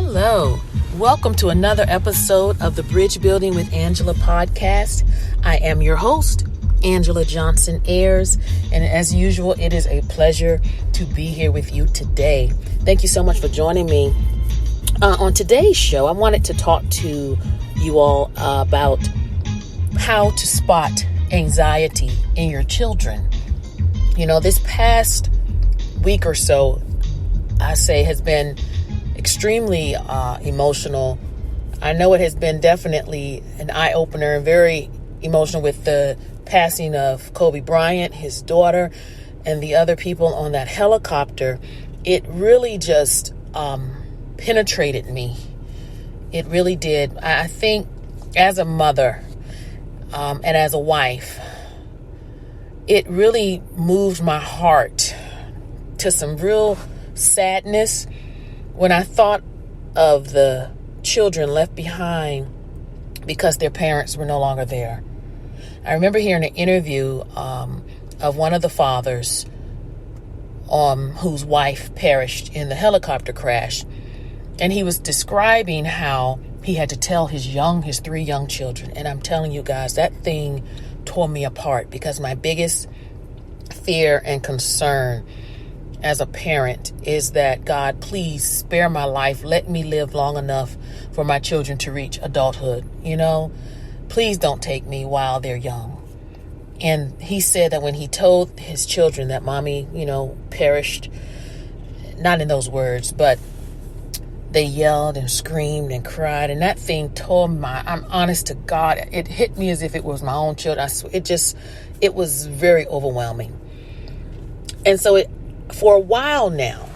Hello. Welcome to another episode of the Bridge Building with Angela podcast. I am your host, Angela Johnson Ayers, and as usual, it is a pleasure to be here with you today. Thank you so much for joining me. On today's show, I wanted to talk to you all about how to spot anxiety in your children. You know, this past week or so, I say, has been extremely emotional. I know it has been definitely an eye-opener and very emotional with the passing of Kobe Bryant, his daughter, and the other people on that helicopter. It really just penetrated me. It really did. I think as a mother and as a wife, it really moved my heart to some real sadness when I thought of the children left behind because their parents were no longer there. I remember hearing an interview of one of the fathers whose wife perished in the helicopter crash. And he was describing how he had to tell his three young children. And I'm telling you guys, that thing tore me apart because my biggest fear and concern as a parent is that, God, please spare my life. Let me live long enough for my children to reach adulthood. You know, please don't take me while they're young. And he said that when he told his children that mommy, perished, not in those words, but they yelled and screamed and cried. And that thing I'm honest to God, it hit me as if it was my own children. It was very overwhelming. And so for a while now,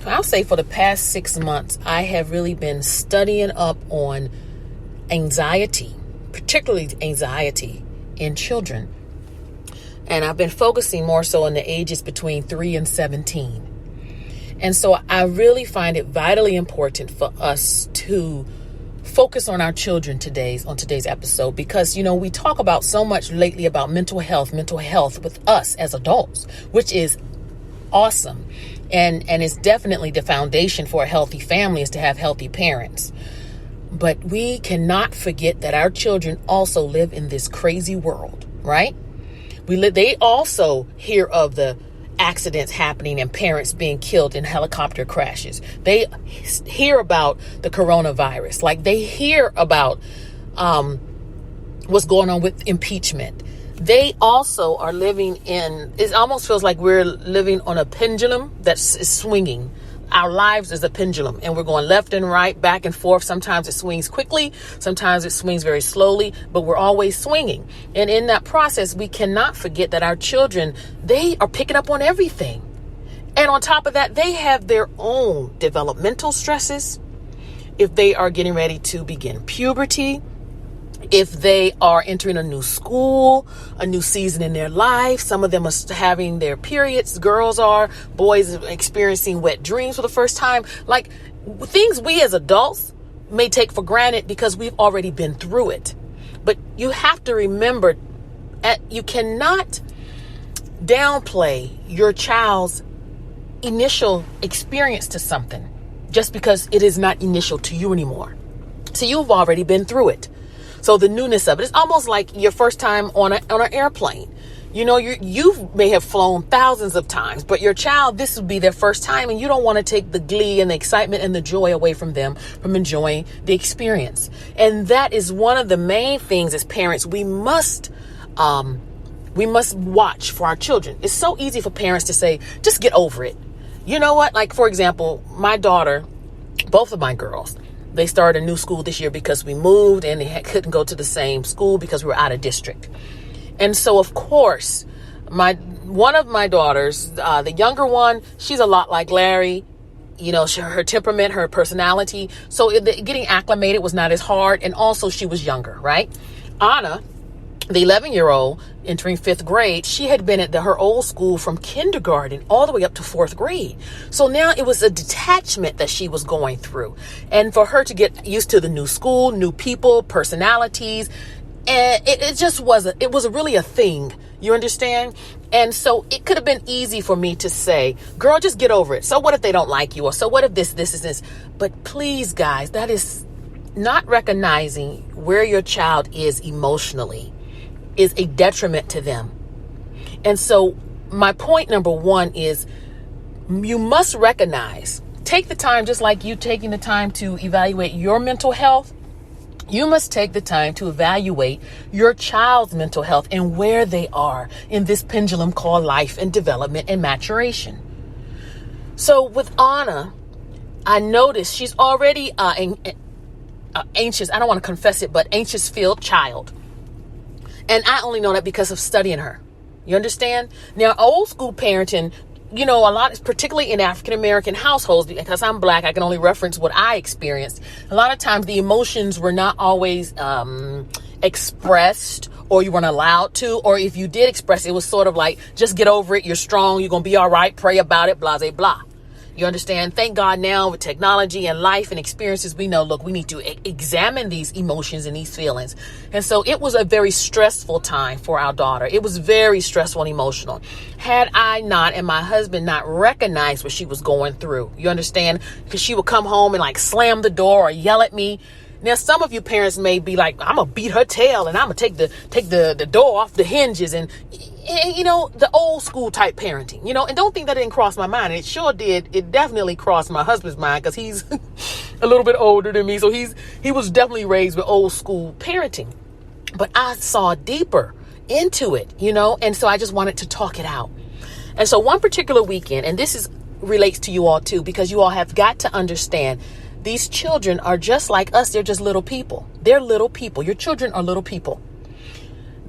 I'll say for the past 6 months, I have really been studying up on anxiety, particularly anxiety in children. And I've been focusing more so on the ages between 3 and 17. And so I really find it vitally important for us to focus on our children on today's episode, because, we talk about so much lately about mental health with us as adults, which is awesome. And it's definitely the foundation for a healthy family is to have healthy parents. But we cannot forget that our children also live in this crazy world, right? They also hear of the accidents happening and parents being killed in helicopter crashes. They hear about the coronavirus. Like, they hear about what's going on with impeachment. They also are living it almost feels like we're living on a pendulum is swinging. Our lives is a pendulum, and we're going left and right, back and forth. Sometimes it swings quickly, sometimes it swings very slowly, but we're always swinging. And in that process, we cannot forget that our children, they are picking up on everything. And on top of that, they have their own developmental stresses. If they are getting ready to begin puberty, if they are entering a new school, a new season in their life, some of them are having their periods, girls are, boys are experiencing wet dreams for the first time, like things we as adults may take for granted because we've already been through it. But you have to remember, you cannot downplay your child's initial experience to something just because it is not initial to you anymore. So you've already been through it. So the newness of it, it's almost like your first time on an airplane. You may have flown thousands of times, but your child, this would be their first time, and you don't want to take the glee and the excitement and the joy away from them from enjoying the experience. And that is one of the main things as parents we must watch for our children. It's so easy for parents to say, just get over it. You know what? Like, for example, my daughter, both of my girls, they started a new school this year because we moved and they couldn't go to the same school because we were out of district. And so, of course, one of my daughters, the younger one, she's a lot like Larry. Her temperament, her personality. So getting acclimated was not as hard. And also she was younger, right? Anna, the 11-year-old entering 5th grade, she had been at her old school from kindergarten all the way up to 4th grade. So now it was a detachment that she was going through. And for her to get used to the new school, new people, personalities, and it was really a thing. You understand? And so it could have been easy for me to say, girl, just get over it. So what if they don't like you? Or so what if this is this? But please, guys, that is not recognizing where your child is emotionally is a detriment to them. And so my point number one is you must recognize, take the time, just like you taking the time to evaluate your mental health. You must take the time to evaluate your child's mental health and where they are in this pendulum called life and development and maturation. So with Anna, I noticed she's already anxious. I don't want to confess it, but anxious-filled child. And I only know that because of studying her. You understand? Now, old school parenting, a lot, particularly in African-American households, because I'm Black, I can only reference what I experienced. A lot of times the emotions were not always expressed, or you weren't allowed to, or if you did express it, it was sort of like, just get over it. You're strong. You're going to be all right. Pray about it. Blah, blah, blah. You understand? Thank God now with technology and life and experiences, we know, look, we need to examine these emotions and these feelings. And so it was a very stressful time for our daughter. It was very stressful and emotional. Had I not, and my husband not recognized what she was going through, you understand? Because she would come home and like slam the door or yell at me. Now, some of you parents may be like, I'm going to beat her tail and I'm going to take the door off the hinges and the old school type parenting, and don't think that didn't cross my mind. It sure did. It definitely crossed my husband's mind because he's a little bit older than me. So he was definitely raised with old school parenting, but I saw deeper into it, and so I just wanted to talk it out. And so one particular weekend, and this relates to you all too, because you all have got to understand these children are just like us. They're just little people. They're little people. Your children are little people.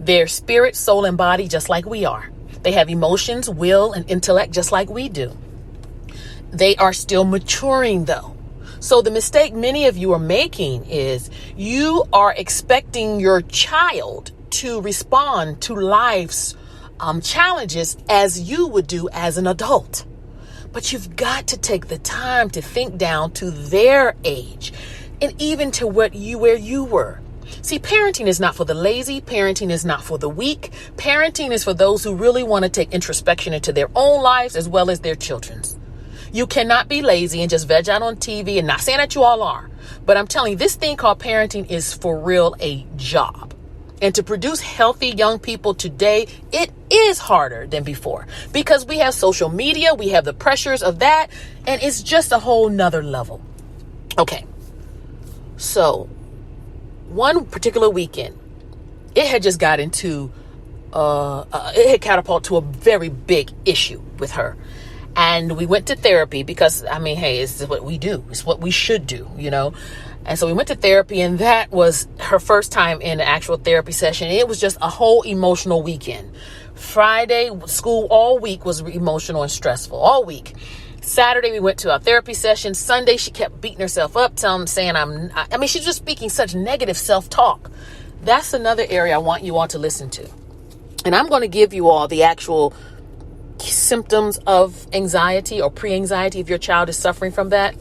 They're spirit, soul, and body, just like we are. They have emotions, will, and intellect, just like we do. They are still maturing, though. So the mistake many of you are making is you are expecting your child to respond to life's challenges as you would do as an adult. But you've got to take the time to think down to their age and even to where you were. See, parenting is not for the lazy. Parenting is not for the weak. Parenting is for those who really want to take introspection into their own lives as well as their children's. You cannot be lazy and just veg out on TV, and not saying that you all are, but I'm telling you, this thing called parenting is for real a job. And to produce healthy young people today, it is harder than before because we have social media, we have the pressures of that, and it's just a whole nother level. Okay, so one particular weekend, it had just got into, it had catapulted to a very big issue with her. And we went to therapy because, hey, it's what we do. It's what we should do, And so we went to therapy, and that was her first time in an actual therapy session. It was just a whole emotional weekend. Friday, school all week was emotional and stressful, all week. Saturday, we went to our therapy session. Sunday, she kept beating herself up, saying she's just speaking such negative self-talk. That's another area I want you all to listen to. And I'm going to give you all the actual symptoms of anxiety or pre-anxiety if your child is suffering from that.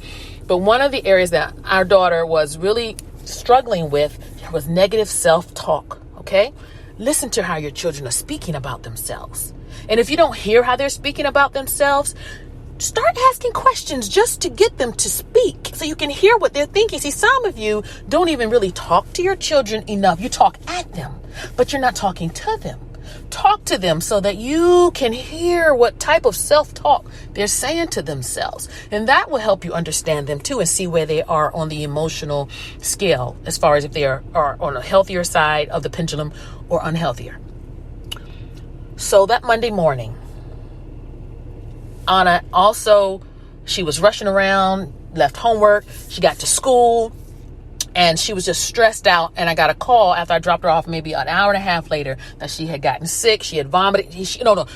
But one of the areas that our daughter was really struggling with was negative self-talk. Okay? Listen to how your children are speaking about themselves. And if you don't hear how they're speaking about themselves, start asking questions just to get them to speak so you can hear what they're thinking. See, some of you don't even really talk to your children enough. You talk at them, but you're not talking to them. Talk to them so that you can hear what type of self-talk they're saying to themselves. And that will help you understand them too and see where they are on the emotional scale as far as if they are on a healthier side of the pendulum or unhealthier. So that Monday morning, Anna also, she was rushing around, left homework. She got to school and she was just stressed out. And I got a call after I dropped her off maybe an hour and a half later that she had gotten sick. She had vomited.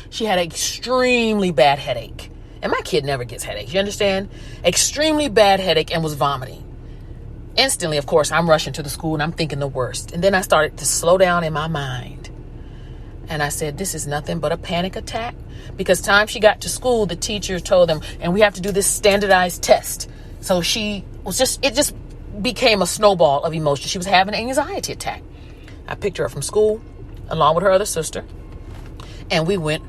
She had an extremely bad headache. And my kid never gets headaches. You understand? Extremely bad headache and was vomiting. Instantly, of course, I'm rushing to the school and I'm thinking the worst. And then I started to slow down in my mind. And I said, this is nothing but a panic attack. Because time she got to school, the teacher told them, and we have to do this standardized test. So it just became a snowball of emotion. She was having an anxiety attack. I picked her up from school along with her other sister. And we went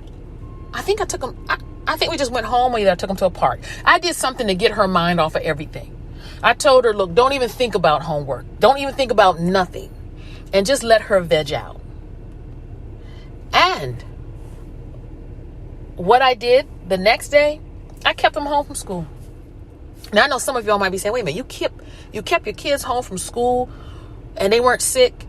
I think I took them, I think we just went home, or either I took them to a park. I did something to get her mind off of everything. I told her, look, don't even think about homework. Don't even think about nothing. And just let her veg out. And what I did the next day, I kept them home from school. Now, I know some of y'all might be saying, wait a minute, you kept your kids home from school and they weren't sick.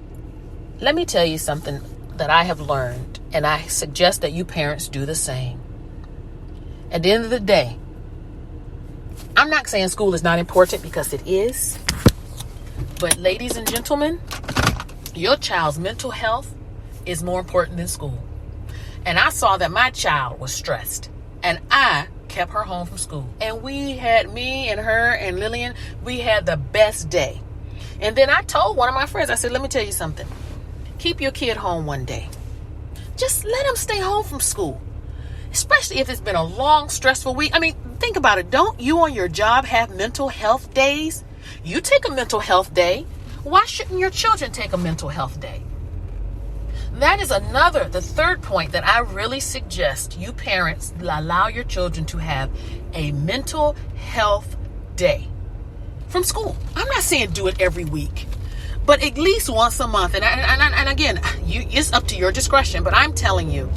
Let me tell you something that I have learned, and I suggest that you parents do the same. At the end of the day, I'm not saying school is not important, because it is. But ladies and gentlemen, your child's mental health is more important than school. And I saw that my child was stressed, and I kept her home from school. And me and her and Lillian, we had the best day. And then I told one of my friends, I said, let me tell you something. Keep your kid home one day. Just let them stay home from school. Especially if it's been a long, stressful week. I mean, think about it. Don't you on your job have mental health days? You take a mental health day. Why shouldn't your children take a mental health day? That is the third point that I really suggest you parents allow your children to have a mental health day from school. I'm not saying do it every week, but at least once a month. And again, it's up to your discretion, but I'm telling you,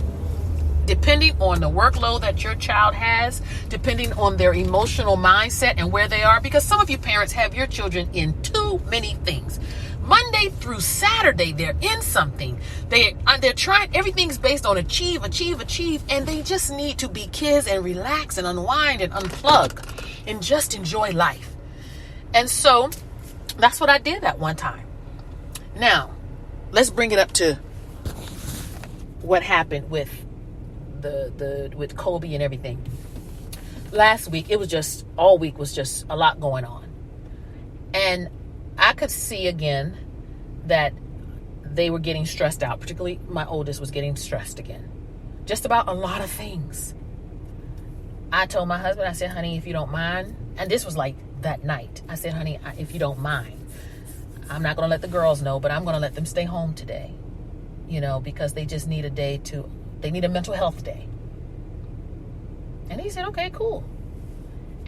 depending on the workload that your child has, depending on their emotional mindset and where they are, because some of you parents have your children in too many things. Monday through Saturday, they're in something. They're trying, everything's based on achieve, and they just need to be kids and relax and unwind and unplug and just enjoy life. And so that's what I did that one time. Now, let's bring it up to what happened with with Kobe and everything. Last week, all week was just a lot going on. And I could see again that they were getting stressed out. Particularly my oldest was getting stressed again. Just about a lot of things. I told my husband, I said, honey, if you don't mind, and this was like that night. I said, honey, if you don't mind, I'm not going to let the girls know, but I'm going to let them stay home today. Because they just need they need a mental health day. And he said, okay, cool.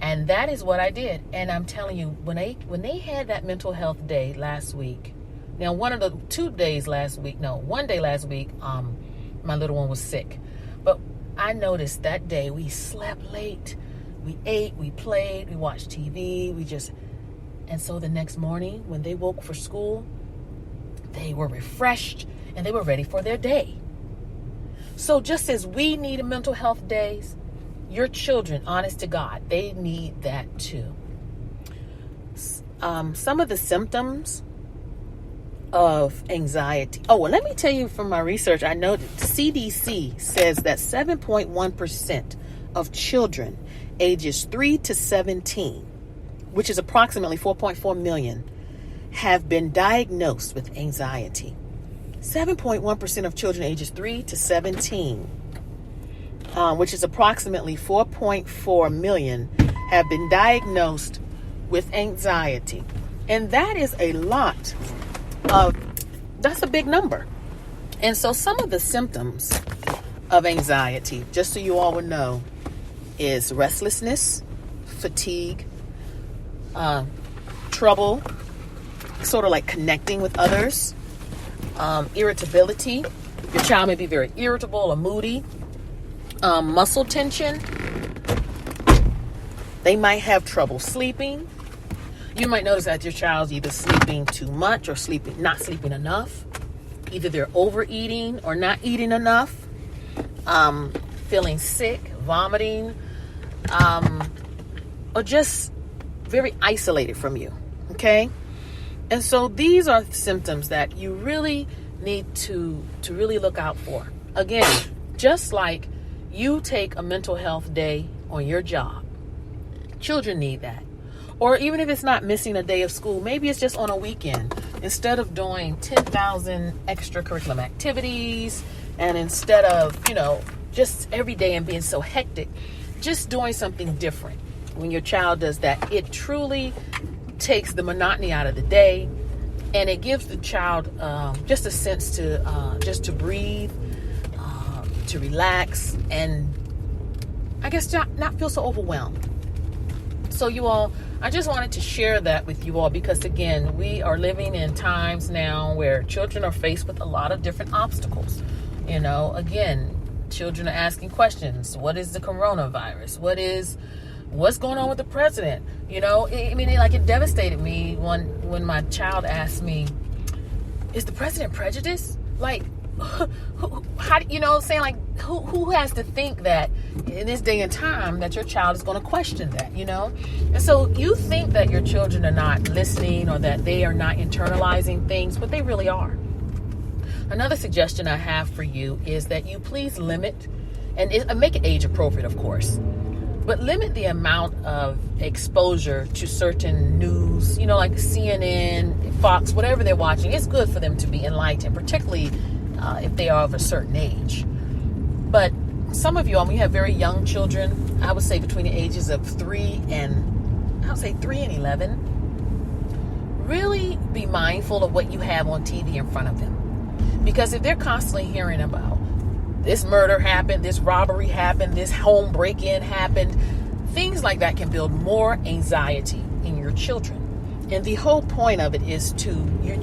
And that is what I did. And I'm telling you, when they had that mental health day last week, now one day last week, my little one was sick. But I noticed that day we slept late. We ate, we played, we watched TV, and so the next morning when they woke for school, they were refreshed and they were ready for their day. So just as we need a mental health days, your children, honest to God, they need that too. Some of the symptoms of anxiety. Oh, well, let me tell you from my research, I know that the CDC says that 7.1% of children ages 3 to 17, which is approximately 4.4 million, have been diagnosed with anxiety. 7.1% of children ages 3 to 17, which is approximately 4.4 million, have been diagnosed with anxiety. And that is a lot. That's a big number. And so some of the symptoms of anxiety, just so you all would know, is restlessness, fatigue, trouble, sort of like connecting with others, irritability. Your child may be very irritable or moody. Muscle tension. They might have trouble sleeping. You might notice that your child's either sleeping too much or not sleeping enough. Either they're overeating or not eating enough. Feeling sick, vomiting, or just very isolated from you. Okay? And so these are symptoms that you really need to really look out for. Again, just like you take a mental health day on your job, children need that. Or even if it's not missing a day of school, maybe it's just on a weekend. Instead of doing 10,000 extracurricular activities, and instead of, just every day and being so hectic, just doing something different. When your child does that, it truly takes the monotony out of the day, and it gives the child just a sense to breathe, to relax, and I guess, not feel so overwhelmed. So you all, I just wanted to share that with you all because, again, we are living in times now where children are faced with a lot of different obstacles. Again, children are asking questions. What is the coronavirus? What's going on with the president? It devastated me when my child asked me, is the president prejudiced? Like, who has to think that in this day and time that your child is going to question that, And so you think that your children are not listening or that they are not internalizing things, but they really are. Another suggestion I have for you is that you please limit, and make it age appropriate, of course, but limit the amount of exposure to certain news, like CNN, Fox, whatever they're watching. It's good for them to be enlightened, particularly if they are of a certain age. But some of you all, when you have very young children, I would say between the ages of 3 and 11, really be mindful of what you have on TV in front of them. Because if they're constantly hearing about this murder happened, this robbery happened, this home break-in happened, things like that can build more anxiety in your children. And the whole point of it is you're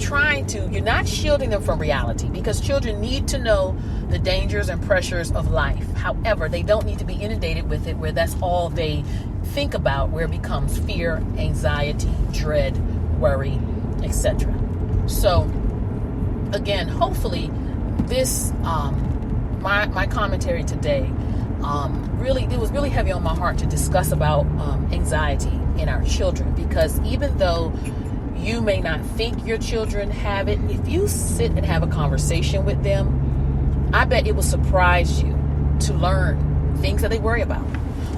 not shielding them from reality, because children need to know the dangers and pressures of life. However, they don't need to be inundated with it where that's all they think about, where it becomes fear, anxiety, dread, worry, etc. So again, hopefully this, my commentary today, it was really heavy on my heart to discuss about anxiety in our children, because even though you may not think your children have it, if you sit and have a conversation with them, I bet it will surprise you to learn things that they worry about.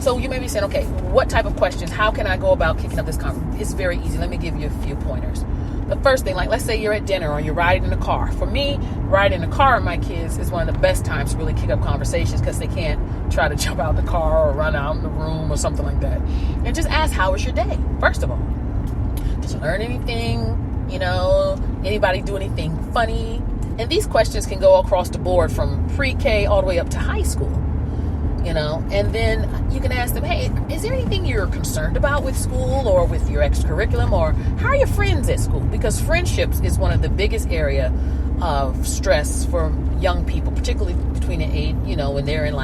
So you may be saying, okay, what type of questions? How can I go about kicking up this conversation? It's very easy. Let me give you a few pointers. The first thing, like let's say you're at dinner or you're riding in a car. For me, riding in a car with my kids is one of the best times to really kick up conversations, because they can't try to jump out of the car or run out in the room or something like that. And just ask, how was your day? First of all, did you learn anything? Anybody do anything funny? And these questions can go across the board from pre-K all the way up to high school. And then you can ask them, hey, is there anything you're concerned about with school or with your extracurriculum, or how are your friends at school? Because friendships is one of the biggest area of stress for young people, particularly between the age, when they're in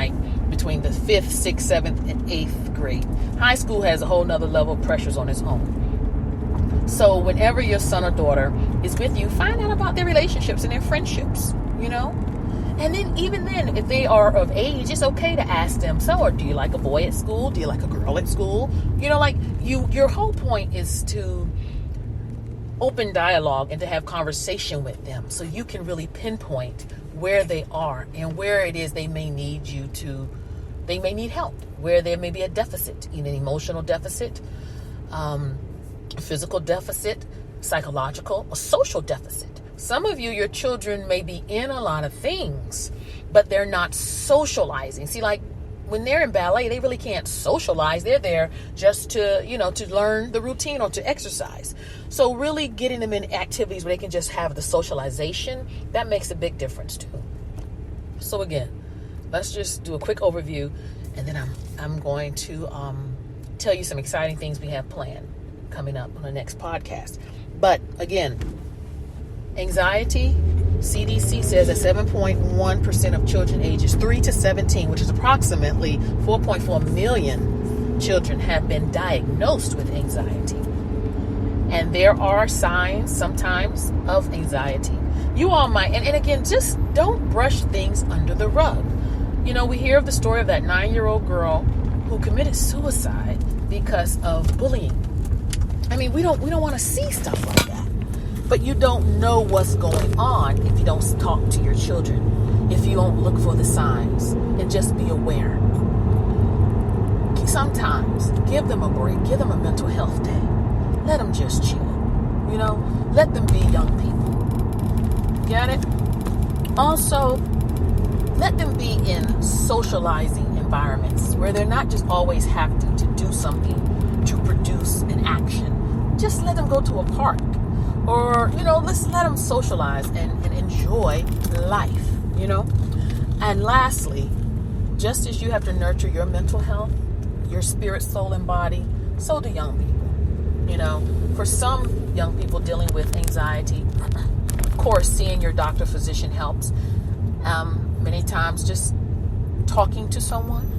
between the 5th, 6th, 7th, and 8th grade. High school has a whole nother level of pressures on its own. So whenever your son or daughter is with you, find out about their relationships and their friendships, And then even then, if they are of age, it's okay to ask them, or do you like a boy at school? Do you like a girl at school? Your whole point is to open dialogue and to have conversation with them, so you can really pinpoint where they are and where it is they may need help, where there may be a deficit, an emotional deficit, physical deficit, psychological, or social deficit. Some of you, your children may be in a lot of things, but they're not socializing. See, when they're in ballet, they really can't socialize. They're there just to learn the routine or to exercise. So really getting them in activities where they can just have the socialization, that makes a big difference too. So again, let's just do a quick overview, and then I'm going to tell you some exciting things we have planned coming up on the next podcast. But again, anxiety, CDC says that 7.1% of children ages 3 to 17, which is approximately 4.4 million children, have been diagnosed with anxiety. And there are signs sometimes of anxiety. You all might, and again, just don't brush things under the rug. We hear of the story of that 9-year-old girl who committed suicide because of bullying. We don't want to see stuff like that. But you don't know what's going on if you don't talk to your children, if you don't look for the signs, and just be aware. Sometimes give them a break, give them a mental health day. Let them just chill, let them be young people. Get it? Also, let them be in socializing environments where they're not just always having to do something to produce an action. Just let them go to a park. Or, let's let them socialize and enjoy life, And lastly, just as you have to nurture your mental health, your spirit, soul, and body, so do young people. You know, for some young people dealing with anxiety, of course, seeing your doctor, physician helps. Many times just talking to someone,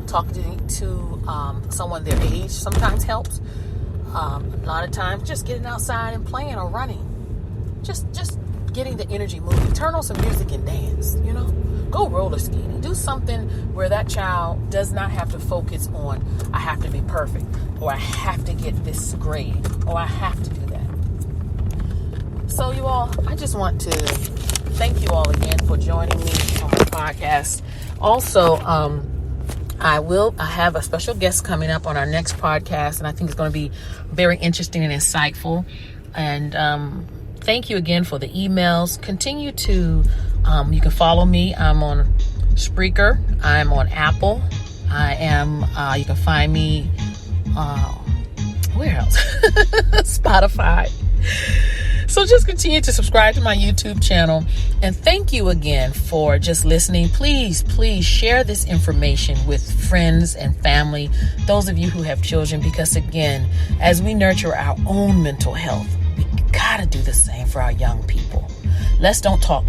talking to someone their age sometimes helps. A lot of times just getting outside and playing or running. Just getting the energy moving. Turn on some music and dance, you know. Go roller skating. Do something where that child does not have to focus on, I have to be perfect, or I have to get this grade, or I have to do that. So you all, I just want to thank you all again for joining me on my podcast. Also, I have a special guest coming up on our next podcast, and I think it's going to be very interesting and insightful. And thank you again for the emails. Continue to, you can follow me. I'm on Spreaker. I'm on Apple. You can find me, where else? Spotify. So just continue to subscribe to my YouTube channel. And thank you again for just listening. Please share this information with friends and family, those of you who have children, because again, as we nurture our own mental health, we gotta do the same for our young people. Let's don't talk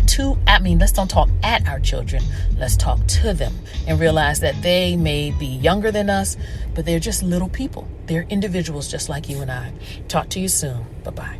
at our children. Let's talk to them and realize that they may be younger than us, but they're just little people. They're individuals just like you and I. Talk to you soon. Bye-bye.